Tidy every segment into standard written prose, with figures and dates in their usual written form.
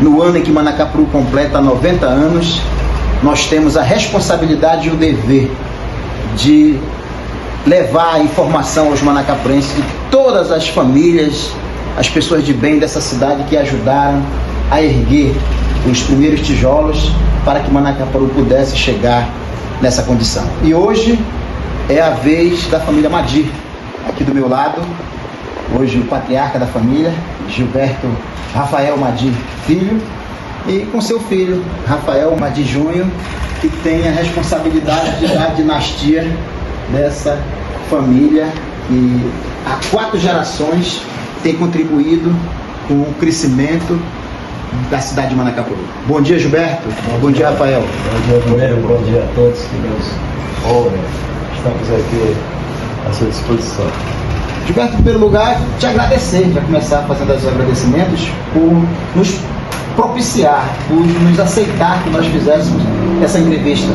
no ano em que Manacapuru completa 90 anos, nós temos a responsabilidade e o dever de levar a informação aos manacapurenses de todas as famílias, as pessoas de bem dessa cidade que ajudaram a erguer os primeiros tijolos para que Manacapuru pudesse chegar nessa condição. E hoje é a vez da família Madir, aqui do meu lado, hoje o patriarca da família, Gilberto Rafael Madir Filho, e com seu filho, Rafael Madir Júnior, que tem a responsabilidade de dar a dinastia dessa família que há 4 gerações tem contribuído com o crescimento da cidade de Manacapuru. Bom dia, Gilberto. Bom dia, Rafael. Bom dia, Coelho. Bom dia a todos que nos ouvem. Estamos aqui à sua disposição. Gilberto, em primeiro lugar, te agradecer, já começar fazendo os agradecimentos por nos propiciar, por nos aceitar que nós fizéssemos essa entrevista.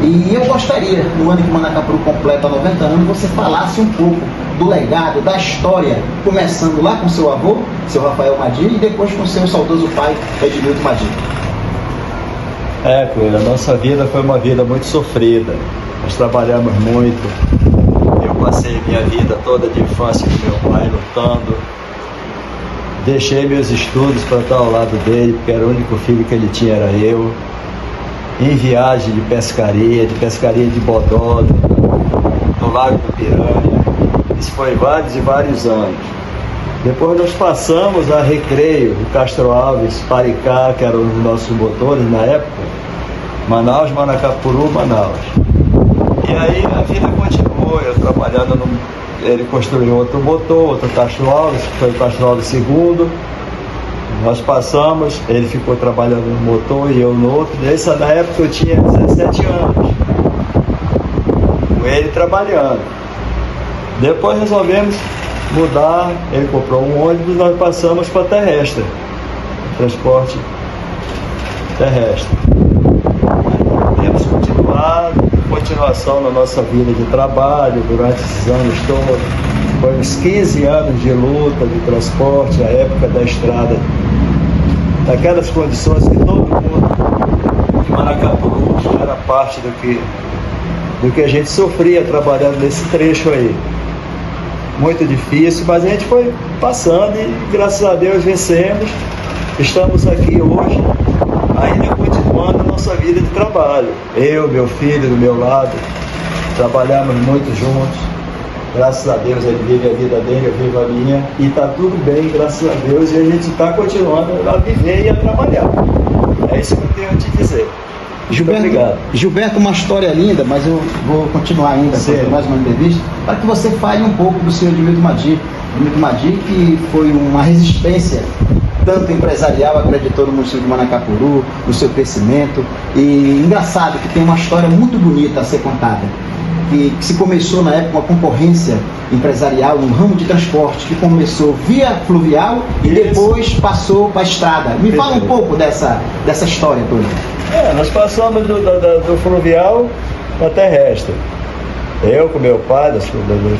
E eu gostaria, no ano que Manacapuru completa 90 anos, você falasse um pouco do legado, da história, começando lá com seu avô, seu Rafael Madir, e depois com seu saudoso pai, Edmilton Madir. Coelho, a nossa vida foi uma vida muito sofrida. Nós trabalhamos muito. Eu passei minha vida toda de infância com meu pai lutando. Deixei meus estudos para estar ao lado dele, porque era o único filho que ele tinha, era eu. Em viagem de pescaria de bodó, no Lago do Piranha. Isso foi vários e vários anos. Depois nós passamos a Recreio, do Castro Alves, Paricá, que eram os nossos motores na época, Manaus, Manacapuru, Manaus. E aí a vida continuou, eu trabalhando ele construiu outro motor, outro Castro Alves, que foi o Castro Alves II. Nós passamos, ele ficou trabalhando no motor e eu no outro. Nessa na época eu tinha 17 anos, com ele trabalhando. Depois resolvemos mudar, ele comprou um ônibus, nós passamos para terrestre, transporte terrestre. Temos continuação na nossa vida de trabalho durante esses anos todos. Foi uns 15 anos de luta, de transporte, a época da estrada, daquelas condições que todo mundo de Manacapuru era parte do que a gente sofria trabalhando nesse trecho aí. Muito difícil, mas a gente foi passando e graças a Deus vencemos. Estamos aqui hoje, ainda continuando a nossa vida de trabalho. Eu, meu filho do meu lado, trabalhamos muito juntos. Graças a Deus ele vive a vida dele, eu vivo a minha, e está tudo bem, graças a Deus, e a gente está continuando a viver e a trabalhar. É isso que eu tenho a te dizer. Gilberto, muito obrigado. Gilberto, uma história linda, mas eu vou continuar ainda com mais uma entrevista, para que você fale um pouco do senhor Edmilton Madir. Edmilton Madir, que foi uma resistência, tanto empresarial, acreditou no município de Manacapuru, no seu crescimento, e engraçado que tem uma história muito bonita a ser contada. Que se começou na época uma concorrência empresarial no ramo de transporte, que começou via fluvial e depois passou para a estrada. Me fala um pouco dessa história toda. Nós passamos do fluvial para terrestre. Eu com meu pai,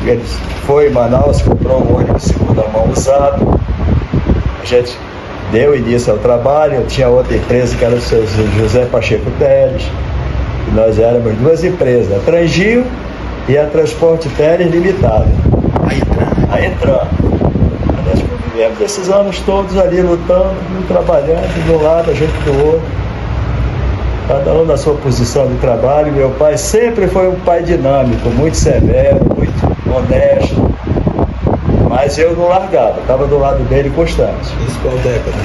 ele foi em Manaus, comprou um ônibus segunda mão usado. A gente deu início ao trabalho. Eu tinha outra empresa que era o seu José Pacheco Teles. Nós éramos 2 empresas, a Trangil e a Transporte Teles Limitada. A Entran. Nós vivemos esses anos todos ali lutando, trabalhando de um lado, a gente do outro. Cada um na sua posição de trabalho. Meu pai sempre foi um pai dinâmico, muito severo, muito honesto. Mas eu não largava, estava do lado dele constante. Isso qual década?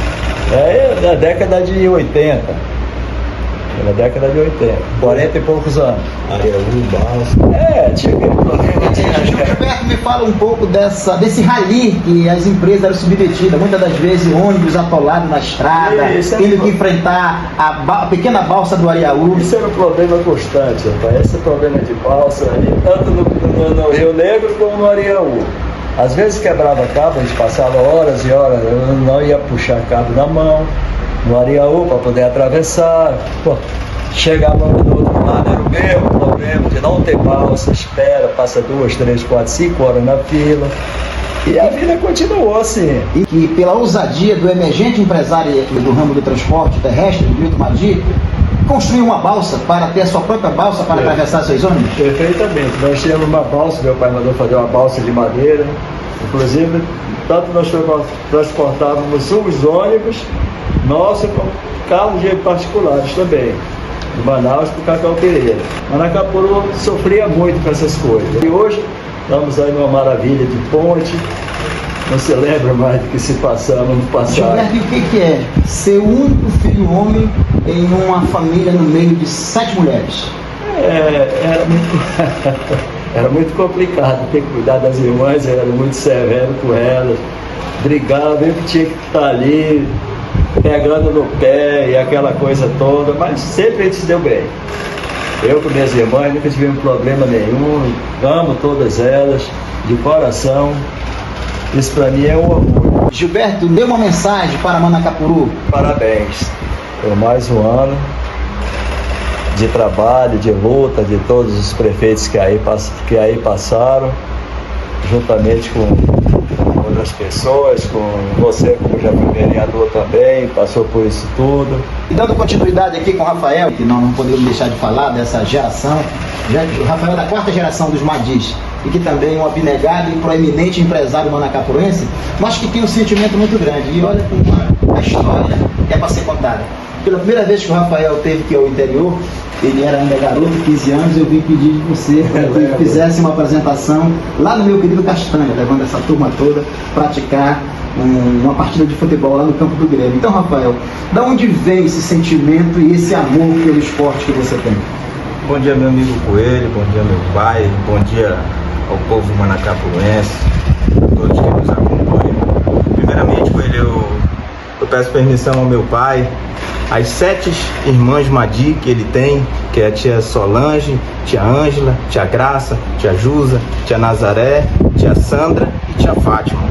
Na década de 80. Na década de 80, 40 e poucos anos. Ariaú, Balsa. Tinha aquele problema. Gilberto, me fala um pouco desse rali que as empresas eram submetidas, muitas das vezes ônibus atolados na estrada, tendo que enfrentar a pequena balsa do Ariaú. Isso era um problema constante, rapaz. Esse problema de balsa ali, tanto no Rio Negro como no Ariaú. Às vezes quebrava cabo, a gente passava horas e horas, eu não ia puxar cabo na mão. No Ariaú para poder atravessar. Chegava do outro lado, era o mesmo problema de não ter balsa, espera, passa 2, 3, 4, 5 horas na fila. E a vida continuou assim. E que pela ousadia do emergente empresário do ramo do transporte terrestre, Milton Madi, construiu uma balsa para ter a sua própria balsa para atravessar seus ônibus? Perfeitamente. Nós tínhamos uma balsa, meu pai mandou fazer uma balsa de madeira. Inclusive, tanto nós transportávamos os ônibus, nossa, como carros de particulares também, de Manaus para Cacau Pereira. Manacapuru sofria muito com essas coisas. E hoje estamos aí numa maravilha de ponte, não se lembra mais do que se passava no passado. Gilberto, e o que é ser o único filho homem em uma família no meio de 7 mulheres? Era muito complicado ter que cuidar das irmãs, era muito severo com elas, brigava, eu tinha que estar ali, pegando no pé e aquela coisa toda, mas sempre a gente se deu bem. Eu com minhas irmãs nunca tivemos problema nenhum, amo todas elas, de coração, isso para mim é um orgulho. Gilberto, dê uma mensagem para Manacapuru. Parabéns por mais um ano de trabalho, de luta de todos os prefeitos que aí passaram, juntamente com outras pessoas, com você como já foi vereador também, passou por isso tudo. E dando continuidade aqui com o Rafael, que não podemos deixar de falar dessa geração, o Rafael é da 4ª geração dos Madis, e que também é um abnegado e proeminente empresário manacapurense, mas que tem um sentimento muito grande. E olha como a história é para ser contada. Pela primeira vez que o Rafael teve que ir ao interior, ele era ainda garoto, 15 anos, eu vim pedir de você que fizesse uma apresentação lá no meu querido Castanha, levando essa turma toda praticar uma partida de futebol lá no campo do Grêmio. Então, Rafael, da onde vem esse sentimento e esse amor pelo esporte que você tem? Bom dia, meu amigo Coelho, bom dia, meu pai, bom dia ao povo manacapurense, a todos que nos acompanham. Primeiramente, Coelho, eu peço permissão ao meu pai, às 7 irmãs Madi que ele tem, que é a tia Solange, tia Ângela, tia Graça, tia Jusa, tia Nazaré, tia Sandra e tia Fátima.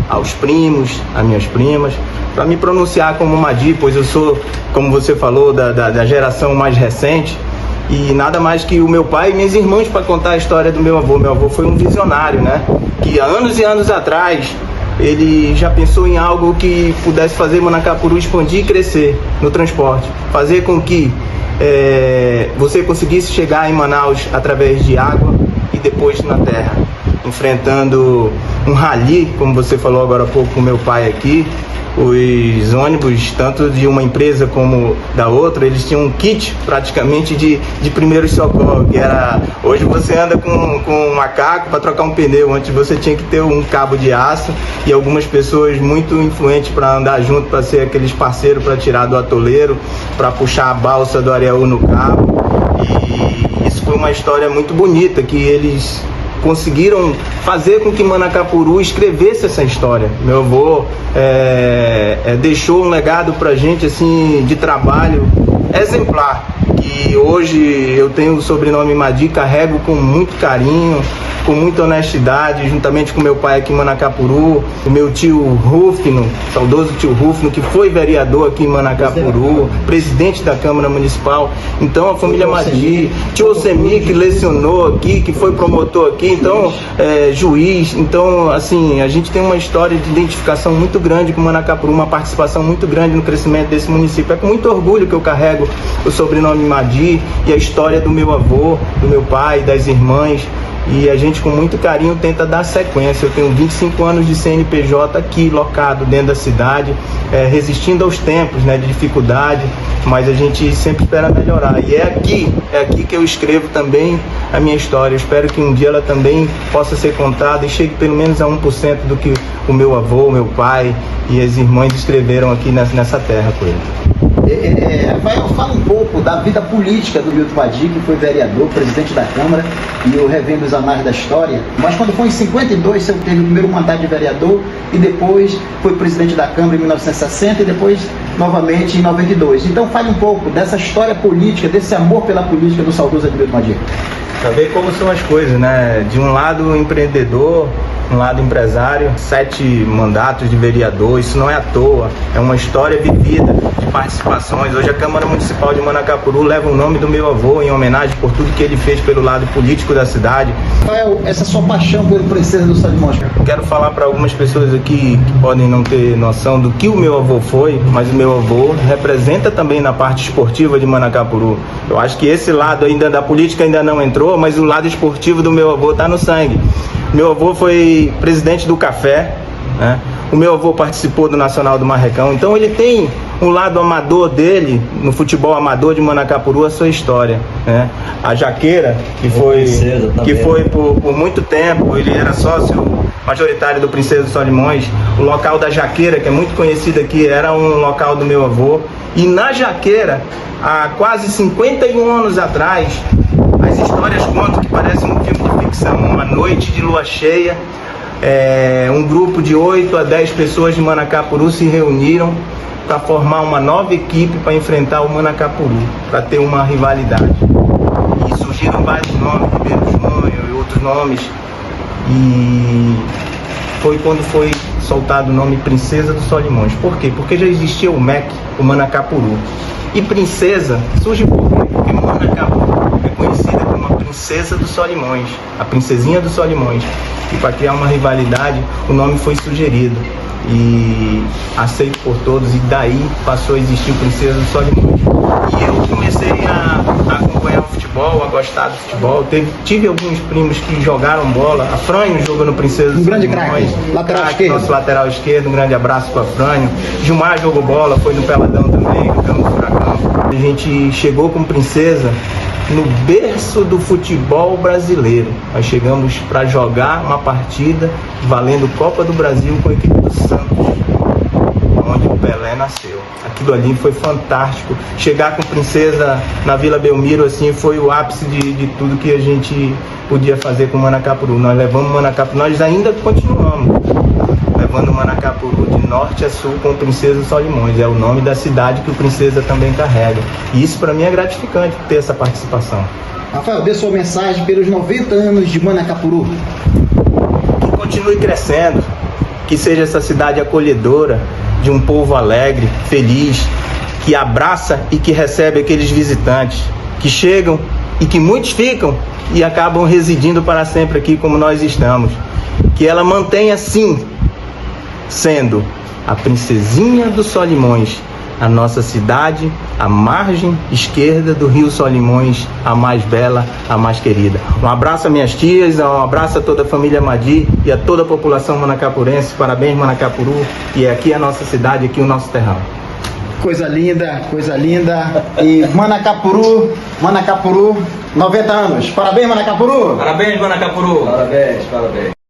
Aos primos, às minhas primas, para me pronunciar como Madi, pois eu sou, como você falou, da geração mais recente, e nada mais que o meu pai e minhas irmãs para contar a história do meu avô. Meu avô foi um visionário, né? Que há anos e anos atrás ele já pensou em algo que pudesse fazer Manacapuru expandir e crescer no transporte, fazer com que você conseguisse chegar em Manaus através de água e depois na terra, enfrentando um rally, como você falou agora há pouco com meu pai aqui. Os ônibus, tanto de uma empresa como da outra, eles tinham um kit praticamente de primeiros socorros, que era, hoje você anda com um macaco para trocar um pneu, antes você tinha que ter um cabo de aço e algumas pessoas muito influentes para andar junto, para ser aqueles parceiros para tirar do atoleiro, para puxar a balsa do Areaú no cabo. E isso foi uma história muito bonita, que eles conseguiram fazer com que Manacapuru escrevesse essa história. Meu avô deixou um legado pra gente assim, de trabalho exemplar, que hoje eu tenho o sobrenome Madi, carrego com muito carinho, com muita honestidade, juntamente com meu pai aqui em Manacapuru, o meu tio Rufino, saudoso tio Rufino, que foi vereador aqui em Manacapuru, presidente da Câmara Municipal. Então a família Madi, tio Osemi, que lecionou aqui, que foi promotor aqui, então juiz. Então, assim, a gente tem uma história de identificação muito grande com Manacapuru, uma participação muito grande no crescimento desse município. É com muito orgulho que eu carrego o sobrenome Madi e a história do meu avô, do meu pai, das irmãs. E a gente com muito carinho tenta dar sequência. Eu tenho 25 anos de CNPJ aqui, locado dentro da cidade, resistindo aos tempos, né, de dificuldade, mas a gente sempre espera melhorar. E é aqui que eu escrevo também a minha história. Eu espero que um dia ela também possa ser contada e chegue pelo menos a 1% do que o meu avô, o meu pai e as irmãs escreveram aqui nessa terra com ele. Rafael, fala um pouco da vida política do Milton Madi, que foi vereador, presidente da Câmara, e eu revendo os anais da história. Mas quando foi em 52, você teve o primeiro mandato de vereador e depois foi presidente da Câmara em 1960 e depois novamente em 92. Então fale um pouco dessa história política, desse amor pela política do saudoso Milton Madi. Saber como são as coisas, né? De um lado empreendedor, um lado empresário, 7 mandatos de vereador, isso não é à toa, é uma história vivida de participações. Hoje a Câmara Municipal de Manacapuru leva o nome do meu avô em homenagem por tudo que ele fez pelo lado político da cidade. Rafael, essa sua paixão pelo Princesa do Solimões? Quero falar para algumas pessoas aqui que podem não ter noção do que o meu avô foi, mas o meu avô representa também na parte esportiva de Manacapuru. Eu acho que esse lado ainda da política ainda não entrou, mas o lado esportivo do meu avô está no sangue. Meu avô foi presidente do Café, né? O meu avô participou do Nacional do Marrecão, então ele tem um lado amador dele, no futebol amador de Manacapuru, a sua história, né? A Jaqueira, que foi por muito tempo, ele era sócio majoritário do Princesa do Solimões. O local da Jaqueira, que é muito conhecido aqui, era um local do meu avô. E na Jaqueira, há quase 51 anos atrás, as histórias contam que parece um filme de ficção. Uma noite de lua cheia, um grupo de 8 a 10 pessoas de Manacapuru se reuniram para formar uma nova equipe para enfrentar o Manacapuru, para ter uma rivalidade. E surgiram vários nomes, Ribeiro Júnior e outros nomes. E foi quando foi soltado o nome Princesa do Solimões. Por quê? Porque já existia o MEC, o Manacapuru. E Princesa surge por quê? Porque Manacapuru é conhecida como a Princesa dos Solimões, a Princesinha dos Solimões. E para criar uma rivalidade, o nome foi sugerido e aceito por todos, e daí passou a existir o Princesa dos Solimões. E eu comecei a acompanhar o futebol, a gostar do futebol. Tive alguns primos que jogaram bola. A Franho jogou no Princesa dos Solimões. Um grande craque, lateral esquerdo. Nosso lateral esquerdo, um grande abraço para Franho. Gilmar jogou bola, foi no Peladão também, campeão do Furacão. A gente chegou com Princesa no berço do futebol brasileiro. Nós chegamos para jogar uma partida valendo Copa do Brasil com a equipe do Santos, onde o Pelé nasceu. Aquilo ali foi fantástico. Chegar com Princesa na Vila Belmiro assim foi o ápice de tudo que a gente podia fazer com Manacapuru. Nós levamos Manacapuru, nós ainda continuamos levando Manacapuru de norte a sul com o Princesa dos Solimões. É o nome da cidade que o Princesa também carrega. E isso para mim é gratificante ter essa participação. Rafael, dê sua mensagem pelos 90 anos de Manacapuru. Que continue crescendo, que seja essa cidade acolhedora, de um povo alegre, feliz, que abraça e que recebe aqueles visitantes que chegam e que muitos ficam e acabam residindo para sempre aqui como nós estamos. Que ela mantenha sim sendo a Princesinha dos Solimões, a nossa cidade, a margem esquerda do Rio Solimões, a mais bela, a mais querida. Um abraço a minhas tias, um abraço a toda a família Madi e a toda a população manacapurense. Parabéns, Manacapuru, e aqui é a nossa cidade, aqui o nosso terrão. Coisa linda, coisa linda. E Manacapuru, 90 anos. Parabéns, Manacapuru! Parabéns, Manacapuru! Parabéns, parabéns.